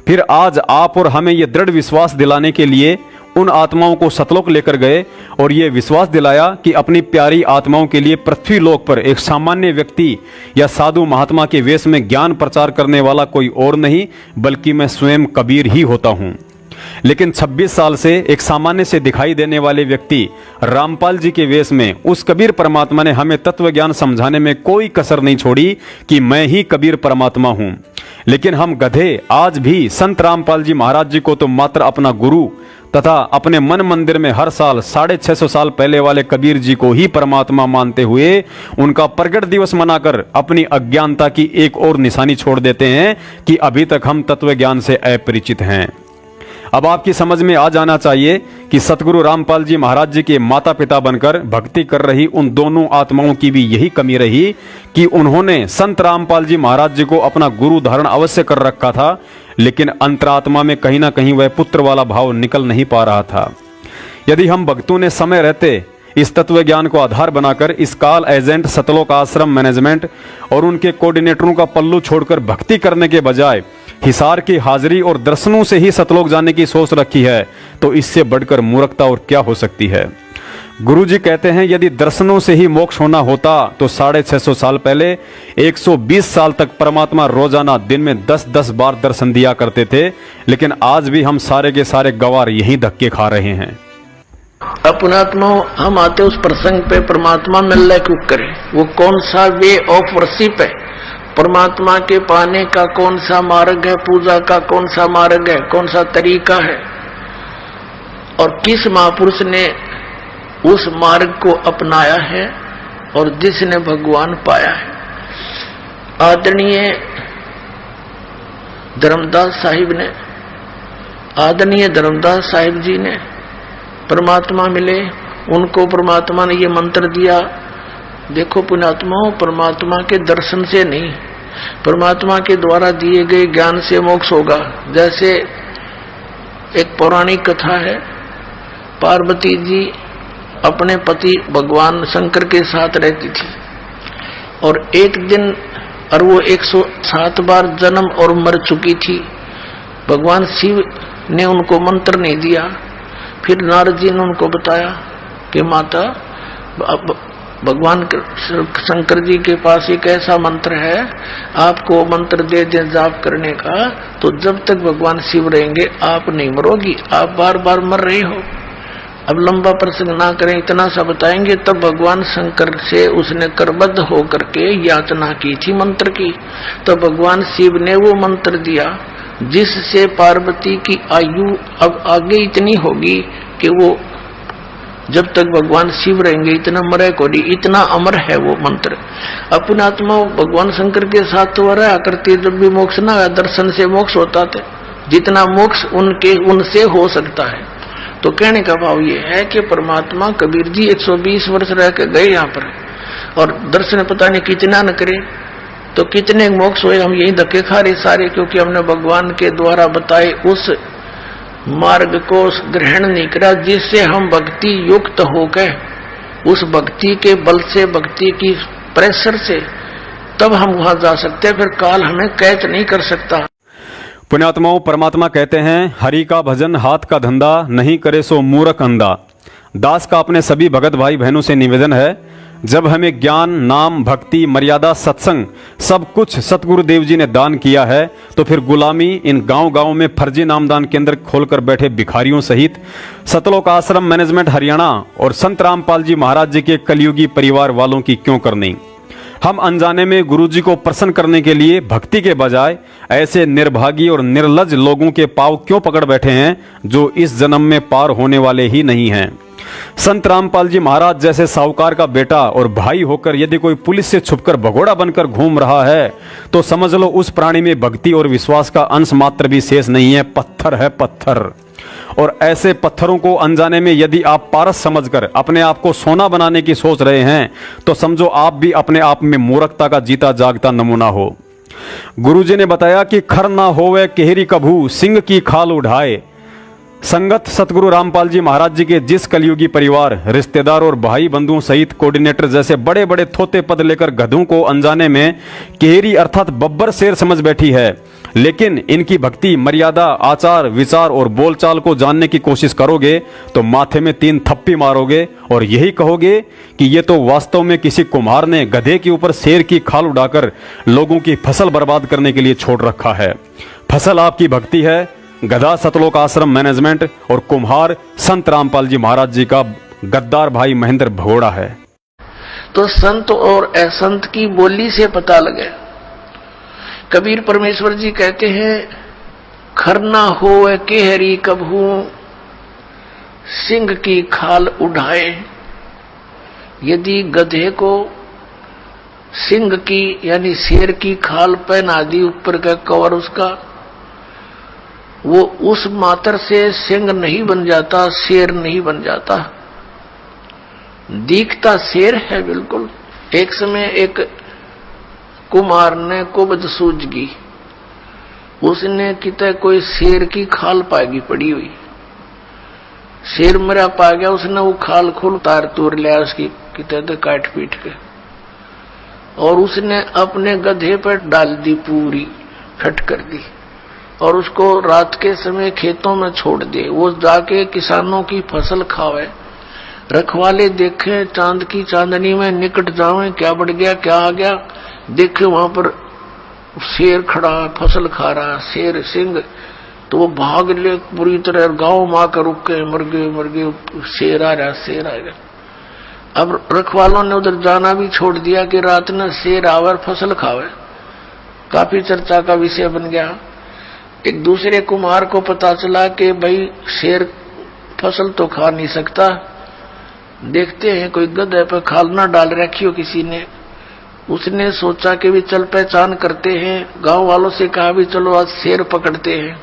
फिर आज आप और हमें यह दृढ़ विश्वास दिलाने के लिए उन आत्माओं को सतलोक लेकर गए और यह विश्वास दिलाया कि अपनी प्यारी आत्माओं के लिए पृथ्वी लोक पर एक सामान्य व्यक्ति या साधु महात्मा के वेश में ज्ञान प्रचार करने वाला कोई और नहीं बल्कि मैं स्वयं कबीर ही होता हूं। लेकिन 26 साल से एक सामान्य से दिखाई देने वाले व्यक्ति रामपाल जी के वेश में उस कबीर परमात्मा ने हमें तत्व ज्ञान समझाने में कोई कसर नहीं छोड़ी कि मैं ही कबीर परमात्मा हूं। लेकिन हम गधे आज भी संत रामपाल जी महाराज जी को तो मात्र अपना गुरु तथा अपने मन मंदिर में हर साल 650 साल पहले वाले कबीर जी को ही परमात्मा मानते हुए उनका प्रगट दिवस मनाकर अपनी अज्ञानता की एक और निशानी छोड़ देते हैं कि अभी तक हम तत्व ज्ञान से अपरिचित हैं। अब आपकी समझ में आ जाना चाहिए कि सतगुरु रामपाल जी महाराज जी के माता पिता बनकर भक्ति कर रही उन दोनों आत्माओं की भी यही कमी रही कि उन्होंने संत रामपाल जी महाराज जी को अपना गुरु धारण अवश्य कर रखा था, लेकिन अंतरात्मा में कहीं ना कहीं वह पुत्र वाला भाव निकल नहीं पा रहा था। यदि हम भक्तों ने समय रहते इस तत्व ज्ञान को आधार बनाकर इस काल एजेंट सतलोक आश्रम मैनेजमेंट और उनके कोऑर्डिनेटरों का पल्लू छोड़कर भक्ति करने के बजाय हिसार की हाजिरी और दर्शनों से ही सतलोक जाने की सोच रखी है तो इससे बढ़कर मूर्खता और क्या हो सकती है। गुरु जी कहते हैं यदि दर्शनों से ही मोक्ष होना होता तो 650 साल पहले 120 साल तक परमात्मा रोजाना दिन में 10-10 बार दर्शन दिया करते थे, लेकिन आज भी हम सारे के सारे गवार यही धक्के खा रहे हैं। अपनात्मा हम आते उस प्रसंग पे परमात्मा मिलने क्यों करें, वो कौन सा वे ऑफ वर्शिप है, परमात्मा के पाने का कौन सा मार्ग है, पूजा का कौन सा मार्ग है, कौन सा तरीका है और किस महापुरुष ने उस मार्ग को अपनाया है और जिसने भगवान पाया है। आदरणीय धर्मदास साहिब जी ने परमात्मा मिले, उनको परमात्मा ने ये मंत्र दिया। देखो पुण्यात्माओं, परमात्मा के दर्शन से नहीं, परमात्मा के द्वारा दिए गए ज्ञान से मोक्ष होगा। जैसे एक पौराणिक कथा है, पार्वती जी अपने पति भगवान शंकर के साथ रहती थी और एक दिन, और वो 107 बार जन्म और मर चुकी थी। भगवान शिव ने उनको मंत्र नहीं दिया। फिर नारद जी ने उनको बताया कि माता, भगवान शंकर जी के पास एक ऐसा मंत्र है, आपको मंत्र दे दें जाप करने का, तो जब तक भगवान शिव रहेंगे आप नहीं मरोगी, आप बार बार मर रहे हो। अब लंबा प्रसंग ना करें, इतना सा बताएंगे। तब भगवान शंकर से उसने करबद्ध होकर के याचना की थी मंत्र की। तो भगवान शिव ने वो मंत्र दिया जिससे पार्वती की आयु अब आगे इतनी होगी कि वो जब तक भगवान शिव रहेंगे इतना मरे कोई, इतना अमर है वो मंत्र। अपना आत्मा भगवान शंकर के साथ तो रहा करती, जब भी मोक्ष ना आया, दर्शन से मोक्ष होता था, जितना मोक्ष उनसे हो सकता है। तो कहने का भाव ये है कि परमात्मा, कबीर जी 120 वर्ष रह के गए यहाँ पर और दर्शन पता नहीं कितना न करे, तो कितने मोक्ष हुए। हम यही धक्के खा रहे सारे, क्योंकि हमने भगवान के द्वारा बताए उस मार्ग को ग्रहण नहीं करा जिससे हम भक्ति युक्त होकर उस भक्ति के बल से, भक्ति की प्रेशर से तब हम वहां जा सकते हैं। फिर काल हमें कैद नहीं कर सकता। पुण्यात्माओं, परमात्मा कहते हैं, हरि का भजन हाथ का धंधा, नहीं करे सो मूर्ख अंधा। दास का अपने सभी भगत भाई बहनों से निवेदन है, जब हमें ज्ञान, नाम, भक्ति, मर्यादा, सत्संग सब कुछ सतगुरुदेव जी ने दान किया है, तो फिर गुलामी इन गांव-गांव में फर्जी नामदान केंद्र खोलकर बैठे भिखारियों सहित सतलोक आश्रम मैनेजमेंट हरियाणा और संत रामपाल जी महाराज जी के कलयुगी परिवार वालों की क्यों करनी। हम अनजाने में गुरुजी को प्रसन्न करने के लिए भक्ति के बजाय ऐसे निर्भागी और निर्लज लोगों के पांव क्यों पकड़ बैठे हैं जो इस जन्म में पार होने वाले ही नहीं हैं। संत रामपाल जी महाराज जैसे साहूकार का बेटा और भाई होकर यदि कोई पुलिस से छुपकर भगोड़ा बनकर घूम रहा है तो समझ लो उस प्राणी में भक्ति और विश्वास का अंश मात्र भी शेष नहीं है, पत्थर है पत्थर। और ऐसे पत्थरों को अनजाने में यदि आप पारस समझकर अपने आप को सोना बनाने की सोच रहे हैं तो समझो आप भी अपने आप में मूर्खता का जीता जागता नमूना हो। गुरुजी ने बताया कि खर ना होवे केहरी कभू, सिंह की खाल उठाए। संगत सतगुरु रामपाल जी महाराज जी के जिस कलयुगी परिवार, रिश्तेदार और भाई बंधुओं सहित कोऑर्डिनेटर जैसे बड़े बड़े थोते पद लेकर गधों को अनजाने में केहरी अर्थात बब्बर शेर समझ बैठी है, लेकिन इनकी भक्ति, मर्यादा, आचार, विचार और बोलचाल को जानने की कोशिश करोगे तो माथे में 3 थप्पी मारोगे और यही कहोगे कि ये तो वास्तव में किसी कुम्हार ने गधे के ऊपर शेर की खाल उड़ाकर लोगों की फसल बर्बाद करने के लिए छोड़ रखा है। फसल आपकी भक्ति है, गधा सतलोक आश्रम मैनेजमेंट और कुम्हार संत रामपाल जी महाराज जी का गद्दार भाई महेंद्र भगोड़ा है। तो संत और असंत की बोली से पता लगे। कबीर परमेश्वर जी कहते हैं, खरना होवे केहरी कभू, सिंह की खाल उठाए। यदि गधे को सिंह की यानी शेर की खाल पहना दी ऊपर का कवर उसका, वो उस मात्र से सिंह नहीं बन जाता, शेर नहीं बन जाता। दिखता शेर है बिल्कुल। एक समय एक कुमार ने कुबज सूझगी, उसने किते कोई शेर की खाल पाएगी पड़ी हुई, शेर मरा पा गया, उसने वो खाल खोल तार तोड़ लिया उसकी किते तो काट पीट के, और उसने अपने गधे पर डाल दी, पूरी फट कर दी और उसको रात के समय खेतों में छोड़ दे। वो जाके किसानों की फसल खावे, रखवाले देखे चांद की चांदनी में निकट जावे, क्या बढ़ गया क्या आ गया, देखे वहां पर शेर खड़ा फसल खा रहा, शेर सिंह, तो वो भाग ले पूरी तरह, गांव में आकर रुक के मर गए, शेर आ रहा शेर आ गया। अब रखवालों ने उधर जाना भी छोड़ दिया कि रात में शेर आवर फसल खावे, काफी चर्चा का विषय बन गया। एक दूसरे कुमार को पता चला कि भाई शेर फसल तो खा नहीं सकता, देखते हैं कोई गधे पर खाल ना डाल रखी हो किसी ने, उसने सोचा कि भी चल पहचान करते हैं, गांव वालों से कहा भी चलो आज शेर पकड़ते हैं।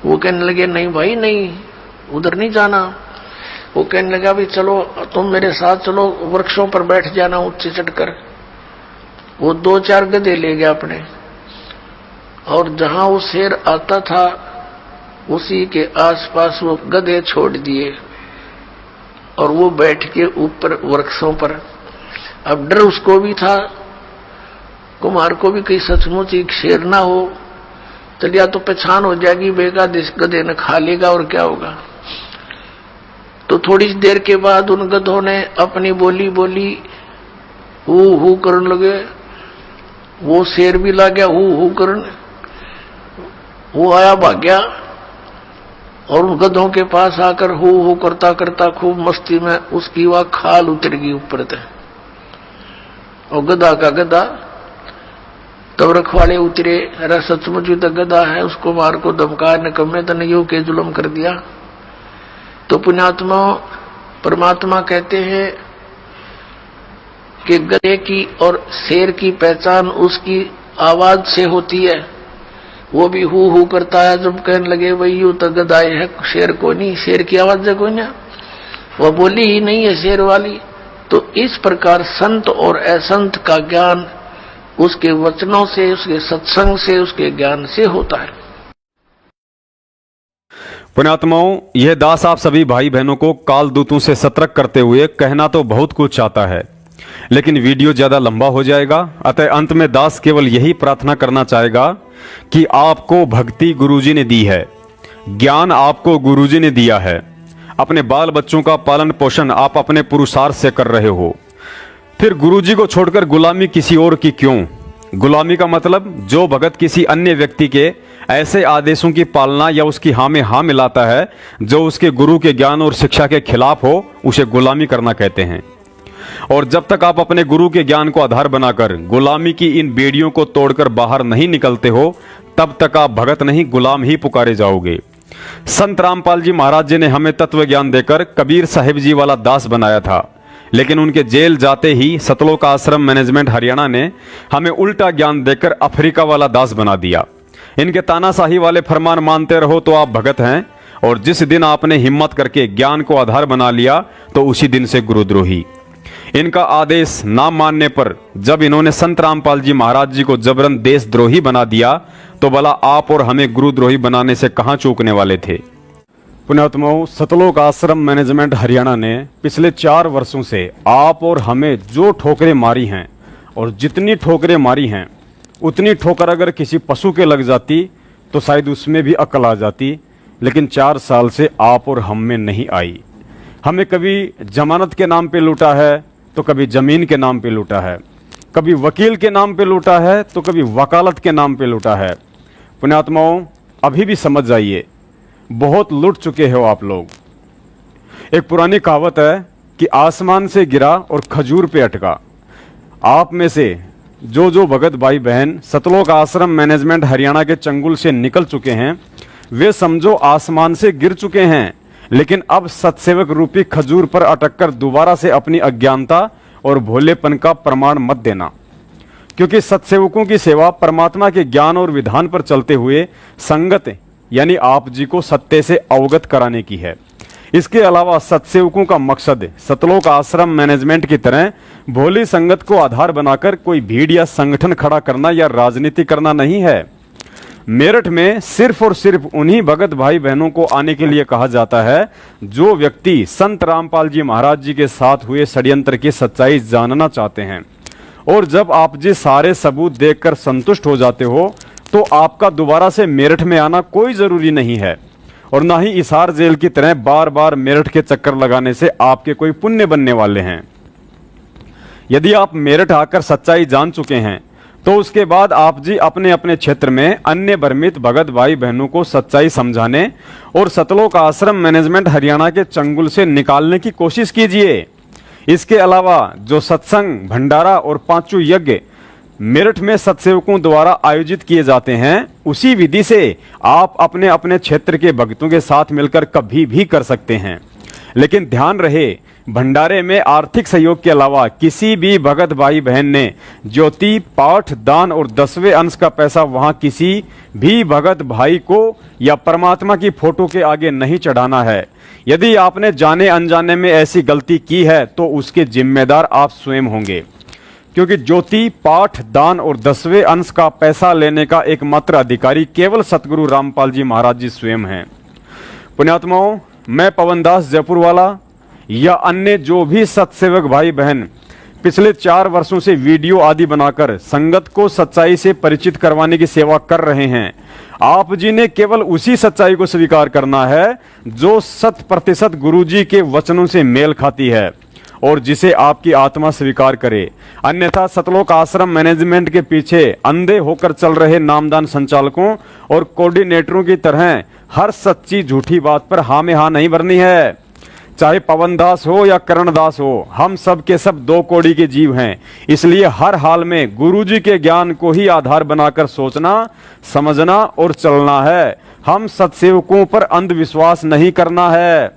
वो कहने लगे नहीं भाई नहीं, उधर नहीं जाना। वो कहने लगा भी चलो तुम मेरे साथ चलो, वृक्षों पर बैठ जाना ऊंचे चढ़कर। वो 2-4 गधे ले गया अपने, और जहां वो शेर आता था उसी के आसपास वो गधे छोड़ दिए और वो बैठ के ऊपर वृक्षों पर। अब डर उसको भी था, कुमार को भी कहीं सचमुच एक शेर ना हो, चलिया तो पहचान हो जाएगी, बेगा जिस गधे ने खा लेगा और क्या होगा। तो थोड़ी देर के बाद उन गधों ने अपनी बोली बोली, हू करने लगे। वो शेर भी ला गया हू करने, वो आया भाग गया और उन गधों के पास आकर हू करता करता खूब मस्ती में उसकी वह खाल उतर गई ऊपर तक, और गधा का गधा। तब रखवाले उतरे, अरे सचमुच तो गधा है, उसको मार को धमका निकम्मे तने यू के जुल्म कर दिया। तो पुण्यात्मा परमात्मा कहते हैं कि गधे की और शेर की पहचान उसकी आवाज से होती है। वो भी हू करता है, जब कहने लगे भाई यू तो गधा है, शेर को नहीं, शेर की आवाज को नहीं, वह बोली ही नहीं है शेर वाली। तो इस प्रकार संत और असंत का ज्ञान उसके वचनों से, उसके सत्संग से, उसके ज्ञान से होता है। पुण्यात्माओं, यह दास आप सभी भाई बहनों को काल दूतों से सतर्क करते हुए कहना तो बहुत कुछ चाहता है, लेकिन वीडियो ज्यादा लंबा हो जाएगा। अतः अंत में दास केवल यही प्रार्थना करना चाहेगा कि आपको भक्ति गुरुजी ने दी है, ज्ञान आपको गुरुजी ने दिया है, अपने बाल बच्चों का पालन पोषण आप अपने पुरुषार्थ से कर रहे हो, फिर गुरुजी को छोड़कर गुलामी किसी और की क्यों? गुलामी का मतलब जो भगत किसी अन्य व्यक्ति के ऐसे आदेशों की पालना या उसकी हाँ में हाँ मिलाता है जो उसके गुरु के ज्ञान और शिक्षा के खिलाफ हो, उसे गुलामी करना कहते हैं। और जब तक आप अपने गुरु के ज्ञान को आधार बनाकर गुलामी की इन बेड़ियों को तोड़कर बाहर नहीं निकलते हो, तब तक आप भगत नहीं गुलाम ही पुकारे जाओगे। संत रामपाल जी महाराज जी ने हमें तत्व ज्ञान देकर कबीर साहिब जी वाला दास बनाया था, लेकिन उनके जेल जाते ही सतलोक आश्रम मैनेजमेंट हरियाणा ने हमें उल्टा ज्ञान देकर अफ्रीका वाला दास बना दिया। इनके तानाशाही वाले फरमान मानते रहो तो आप भगत हैं, और जिस दिन आपने हिम्मत करके ज्ञान को आधार बना लिया तो उसी दिन से गुरुद्रोही। इनका आदेश ना मानने पर जब इन्होंने संत रामपाल जी महाराज जी को जबरन देशद्रोही बना दिया, तो भला आप और हमें गुरुद्रोही बनाने से कहां चूकने वाले थे। पुण्यात्माओं, सतलोक आश्रम मैनेजमेंट हरियाणा ने पिछले 4 वर्षों से आप और हमें जो ठोकरें मारी हैं, और जितनी ठोकरें मारी हैं उतनी ठोकर अगर किसी पशु के लग जाती तो शायद उसमें भी अकल आ जाती, लेकिन 4 साल से आप और हम में नहीं आई। हमें कभी जमानत के नाम पे लूटा है, तो कभी जमीन के नाम पे लूटा है, कभी वकील के नाम पे लूटा है, तो कभी वकालत के नाम पे लूटा है। पुण्यात्माओं, अभी भी समझ जाइए, बहुत लूट चुके हो आप लोग। एक पुरानी कहावत है कि आसमान से गिरा और खजूर पे अटका। आप में से जो भगत भाई बहन सतलोक आश्रम मैनेजमेंट हरियाणा के चंगुल से निकल चुके हैं, वे समझो आसमान से गिर चुके हैं, लेकिन अब सत्सेवक रूपी खजूर पर अटककर दोबारा से अपनी अज्ञानता और भोलेपन का प्रमाण मत देना, क्योंकि सत्सेवकों की सेवा परमात्मा के ज्ञान और विधान पर चलते हुए संगत यानी आप जी को सत्य से अवगत कराने की है। इसके अलावा सत्सेवकों का मकसद सतलोक आश्रम मैनेजमेंट की तरह भोली संगत को आधार बनाकर कोई भीड़ या संगठन खड़ा करना या राजनीति करना नहीं है। मेरठ में सिर्फ और सिर्फ उन्हीं भगत भाई बहनों को आने के लिए कहा जाता है जो व्यक्ति संत रामपाल जी महाराज जी के साथ हुए षड्यंत्र की सच्चाई जानना चाहते हैं। और जब आप जी सारे सबूत देखकर संतुष्ट हो जाते हो तो आपका दोबारा से मेरठ में आना कोई जरूरी नहीं है, और ना ही इसार जेल की तरह बार बार मेरठ के चक्कर लगाने से आपके कोई पुण्य बनने वाले हैं। यदि आप मेरठ आकर सच्चाई जान चुके हैं तो उसके बाद आप जी अपने अपने क्षेत्र में अन्य भ्रमित भगत भाई बहनों को सच्चाई समझाने और सतलोक आश्रम मैनेजमेंट हरियाणा के चंगुल से निकालने की कोशिश कीजिए। इसके अलावा जो सत्संग, भंडारा और 5 यज्ञ मेरठ में सत्सेवकों द्वारा आयोजित किए जाते हैं, उसी विधि से आप अपने अपने क्षेत्र के भक्तों के साथ मिलकर कभी भी कर सकते हैं। लेकिन ध्यान रहे, भंडारे में आर्थिक सहयोग के अलावा किसी भी भगत भाई बहन ने ज्योति, पाठ, दान और 10वें अंश का पैसा वहां किसी भी भगत भाई को या परमात्मा की फोटो के आगे नहीं चढ़ाना है। यदि आपने जाने अनजाने में ऐसी गलती की है तो उसके जिम्मेदार आप स्वयं होंगे, क्योंकि ज्योति, पाठ, दान और 10वें अंश का पैसा लेने का एकमात्र अधिकारी केवल सतगुरु रामपाल जी महाराज जी स्वयं हैं। पुण्यात्माओं, मैं पवनदास जयपुर वाला या अन्य जो भी सत्सेवक भाई बहन पिछले 4 वर्षों से वीडियो आदि बनाकर संगत को सच्चाई से परिचित करवाने की सेवा कर रहे हैं, आप जी ने केवल उसी सच्चाई को स्वीकार करना है जो 100% गुरु जी के वचनों से मेल खाती है और जिसे आपकी आत्मा स्वीकार करे। अन्यथा सतलोक आश्रम मैनेजमेंट के पीछे अंधे होकर चल रहे नामदान संचालकों और कोऑर्डिनेटरों की तरह हर सच्ची झूठी बात पर हाँ में हाँ नहीं भरनी है। चाहे पवनदास हो या करणदास हो, हम सब के सब 2 कौड़ी के जीव हैं। इसलिए हर हाल में गुरुजी के ज्ञान को ही आधार बनाकर सोचना, समझना और चलना है। हम सत्सेवकों पर अंधविश्वास नहीं करना है।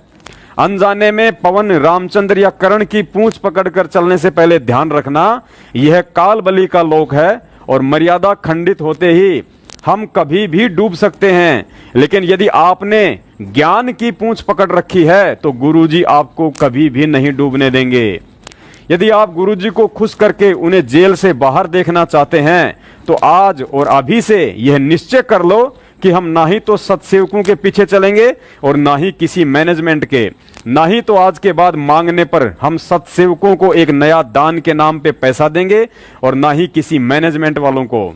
अनजाने में पवन, रामचंद्र या करण की पूंछ पकड़कर चलने से पहले ध्यान रखना, यह काल बलि का लोक है और मर्यादा खंडित होते ही हम कभी भी डूब सकते हैं। लेकिन यदि आपने ज्ञान की पूंछ पकड़ रखी है तो गुरुजी आपको कभी भी नहीं डूबने देंगे। यदि आप गुरुजी को खुश करके उन्हें जेल से बाहर देखना चाहते हैं तो आज और अभी से यह निश्चय कर लो कि हम ना ही तो सत्सेवकों के पीछे चलेंगे और ना ही किसी मैनेजमेंट के, ना ही तो आज के बाद मांगने पर हम सत्सेवकों को एक नया दान के नाम पे पैसा देंगे और ना ही किसी मैनेजमेंट वालों को।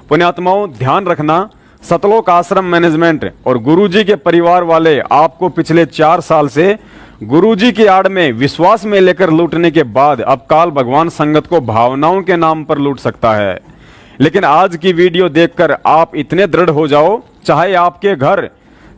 पुण्यात्माओं, ध्यान रखना, सतलोक आश्रम मैनेजमेंट और गुरुजी के परिवार वाले आपको पिछले 4 साल से गुरुजी की आड़ में विश्वास में लेकर लूटने के बाद अब काल भगवान संगत को भावनाओं के नाम पर लूट सकता है। लेकिन आज की वीडियो देखकर आप इतने दृढ़ हो जाओ, चाहे आपके घर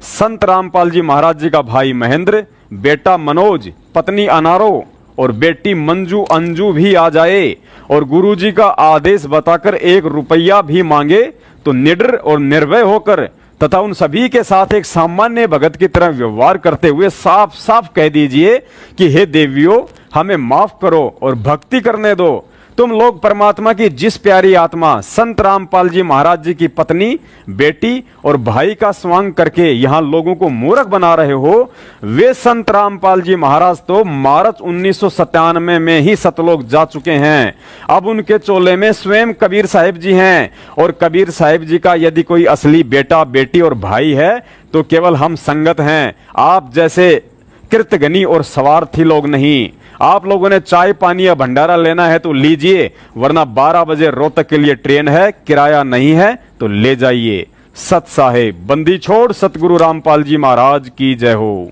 संत रामपाल जी महाराज जी का भाई महेंद्र, बेटा मनोज, पत्नी अनारो और बेटी मंजू अंजू भी आ जाए और गुरुजी का आदेश बताकर 1 रुपया भी मांगे तो निडर और निर्भय होकर तथा उन सभी के साथ एक सामान्य भगत की तरह व्यवहार करते हुए साफ साफ कह दीजिए कि हे देवियों, हमें माफ करो और भक्ति करने दो। तुम लोग परमात्मा की जिस प्यारी आत्मा संत रामपाल जी महाराज जी की पत्नी, बेटी और भाई का स्वांग करके यहाँ लोगों को मूर्ख बना रहे हो, वे संत रामपाल जी महाराज तो मार्च 1997 में ही सतलोक जा चुके हैं। अब उनके चोले में स्वयं कबीर साहिब जी हैं और कबीर साहिब जी का यदि कोई असली बेटा, बेटी और भाई है तो केवल हम संगत हैं, आप जैसे कृतघ्नी और स्वार्थी लोग नहीं। आप लोगों ने चाय पानी या भंडारा लेना है तो लीजिए, वरना 12 बजे रोहतक के लिए ट्रेन है, किराया नहीं है तो ले जाइए। सत साहेब, बंदी छोड़ सतगुरु रामपाल जी महाराज की जय हो।